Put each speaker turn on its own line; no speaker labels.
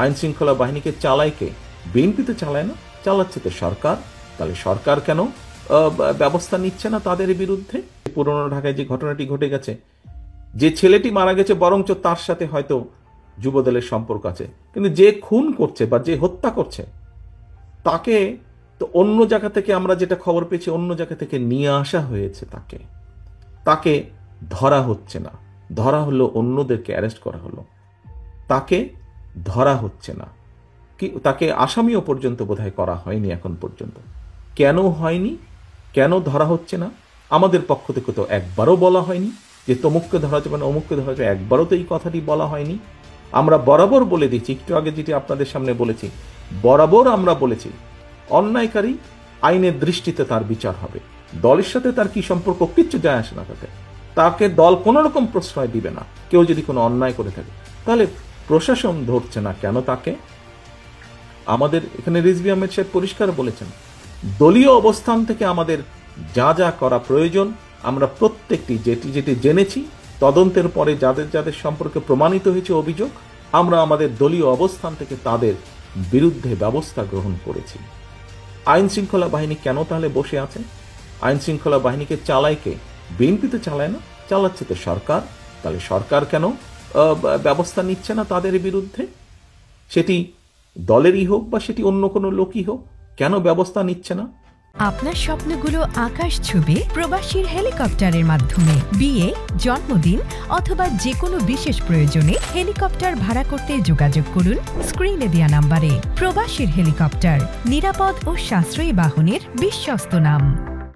আইন শৃঙ্খলা বাহিনীকে চালায় কে? বিএনপি তো চালায় না, চালাচ্ছে তো সরকার। তাহলে সরকার কেন ব্যবস্থা নিচ্ছে না তাদের বিরুদ্ধে? পুরনো ঢাকায় যে ঘটনাটি ঘটে গেছে, যে ছেলেটি মারা গেছে বরঞ্চ তার সাথে হয়তো যুবদলের সম্পর্ক আছে, কিন্তু যে খুন করছে বা যে হত্যা করছে তাকে তো অন্য জায়গা থেকে, আমরা যেটা খবর পেয়েছি, অন্য জায়গা থেকে নিয়ে আসা হয়েছে। তাকে ধরা হচ্ছে না, ধরা হলো অন্যদেরকে অ্যারেস্ট করা হলো, তাকে ধরা হচ্ছে না, কি তাকে আসামিও পর্যন্ত বোধহয় করা হয়নি এখন পর্যন্ত। কেন হয়নি, কেন ধরা হচ্ছে না? আমাদের পক্ষ থেকে তো একবারও বলা হয়নি যে তমুককে ধরা যাবে না, অমুককে ধরা যাবে, একবারও তো এই কথাটি বলা হয়নি। আমরা বরাবর বলে দিচ্ছি, একটু আগে যেটি আপনাদের সামনে বলেছি, বরাবর আমরা বলেছি অন্যায়কারী আইনের দৃষ্টিতে তার বিচার হবে। দলের সাথে তার কি সম্পর্ক, কিচ্ছু যায় আসে না তাকে দল কোনো রকম প্রশ্রয় দিবে না। কেউ যদি কোনো অন্যায় করে থাকে, তাহলে প্রশাসন ধরছে না কেন তাকে? আমাদের এখানে রিজভী আহমেদ সাহেব পরিষ্কার বলেছেন, দলীয় অবস্থান থেকে আমাদের যা যা করা প্রয়োজন আমরা প্রত্যেকটি যেটি জেনেছি, তদন্তের পরে যাদের যাদের সম্পর্কে প্রমাণিত হয়েছে অভিযোগ, আমরা আমাদের দলীয় অবস্থান থেকে তাদের বিরুদ্ধে ব্যবস্থা গ্রহণ করেছি। আইন শৃঙ্খলা বাহিনী কেন তাহলে বসে আছে? আইন শৃঙ্খলা বাহিনীকে চালায় কে? বিএনপি তো চালায় না, চালাচ্ছে তো সরকার। তাহলে সরকার কেন ব্যবস্থা নিচ্ছে না তাদের বিরুদ্ধে? সেটি দলেরই হোক বা সেটি অন্য কোনো লোকই হোক, কেন ব্যবস্থা নিচ্ছে না?
আপনার স্বপ্নগুলো আকাশ ছুবে প্রবাসীর হেলিকপ্টারের মাধ্যমে। বিয়ে, জন্মদিন অথবা যে কোনো বিশেষ প্রয়োজনে হেলিকপ্টার ভাড়া করতে যোগাযোগ করুন স্ক্রিনে দেয়া নাম্বারে। প্রবাসীর হেলিকপ্টার, নিরাপদ ও সাশ্রয়ী বাহনের বিশ্বস্ত নাম।